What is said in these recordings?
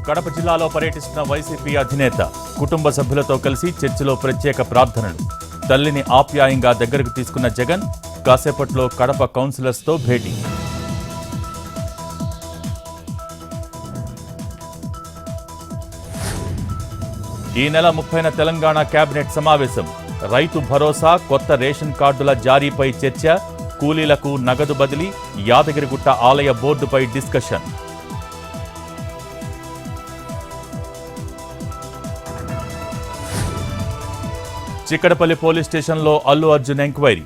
కడప జిల్లాలో పర్యటిస్తున్న వైసీపీ అధినేత కుటుంబ సభ్యులతో కలిసి చర్చిలో ప్రత్యేక ప్రార్థనలు. తల్లిని ఆప్యాయంగా దగ్గరకు తీసుకున్న జగన్ కాసేపట్లో కడప కౌన్సిలర్స్తో భేటీ. ఈ నెల 30న తెలంగాణ కేబినెట్ సమావేశం. రైతు భరోసా, కొత్త రేషన్ కార్డుల జారీపై చర్చ, కూలీలకు నగదు బదిలీ, యాదగిరిగుట్ట ఆలయ బోర్డుపై డిస్కషన్. చిక్కడపల్లి పోలీస్ స్టేషన్లో అల్లు అర్జున్ ఎంక్వైరీ.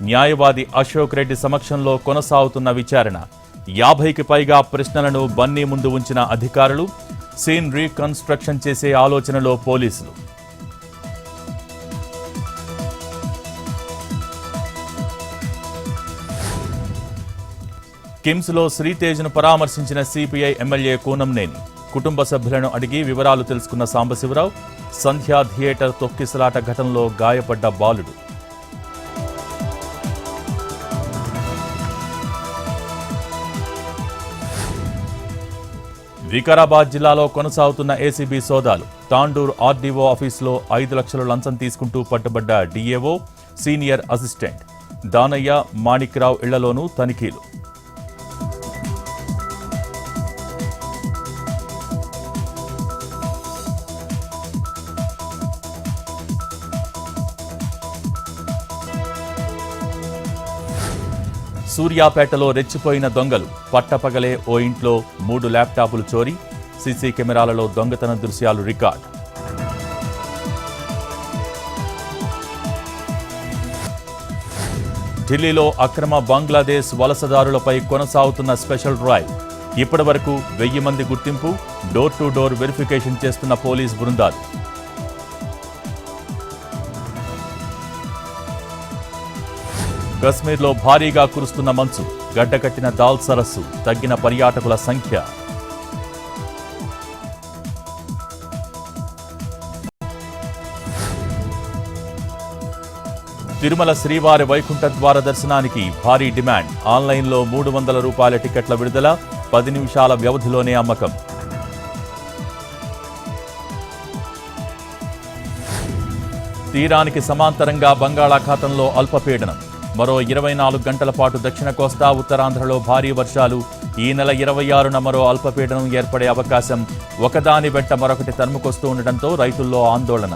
న్యాయవాది అశోక్ రెడ్డి సమక్షంలో కొనసాగుతున్న విచారణ. 50కి పైగా ప్రశ్నలను బన్నీ ముందు ఉంచిన అధికారులు. సీన్ రీకన్స్ట్రక్షన్ చేసే ఆలోచనలో పోలీసులు. కిమ్స్లో శ్రీతేజ్ను పరామర్శించిన సిపిఐ ఎమ్మెల్యే కూనంనేని. కుటుంబ సభ్యులను అడిగి వివరాలు తెలుసుకున్న సాంబశివరావు. సంధ్యా థియేటర్ తొక్కిసలాట ఘటనలో గాయపడ్డ బాలుడు. వికారాబాద్ జిల్లాలో కొనసాగుతున్న ఏసీబీ సోదాలు. తాండూరు ఆర్డీఓ ఆఫీసులో 5 లక్షల లంచం తీసుకుంటూ పట్టుబడ్డ DAO, senior assistant Danayya, Manikrao ఇళ్లలోనూ తనిఖీలు. సూర్యాపేటలో రెచ్చిపోయిన దొంగలు. పట్టపగలే ఓ ఇంట్లో 3 ల్యాప్టాపులు చోరీ. సీసీ కెమెరాలలో దొంగతన దృశ్యాలు రికార్డ్. ఢిల్లీలో అక్రమ బంగ్లాదేశ్ వలసదారులపై కొనసాగుతున్న స్పెషల్ డ్రైవ్. ఇప్పటివరకు 1000 మంది గుర్తింపు. డోర్ టు డోర్ వెరిఫికేషన్ చేస్తున్న పోలీస్ బృందాలు. కశ్మీర్లో భారీగా కురుస్తున్న మంచు. గడ్డకట్టిన దాల్ సరస్సు. తగ్గిన పర్యాటకుల సంఖ్య. తిరుమల శ్రీవారి వైకుంఠ ద్వార దర్శనానికి భారీ డిమాండ్. ఆన్లైన్లో 300 రూపాయల టికెట్ల విడుదల. 10 నిమిషాల వ్యవధిలోనే అమ్మకం. తీరానికి సమాంతరంగా బంగాళాఖాతంలో అల్పపీడనం. మరో 24 గంటల పాటు దక్షిణ కోస్తా, ఉత్తరాంధ్రలో భారీ వర్షాలు. ఈ నెల 26న మరో అల్పపీడనం ఏర్పడే అవకాశం. ఒకదాని వెంట మరొకటి తరుముకొస్తూ ఉండటంతో రైతుల్లో ఆందోళన.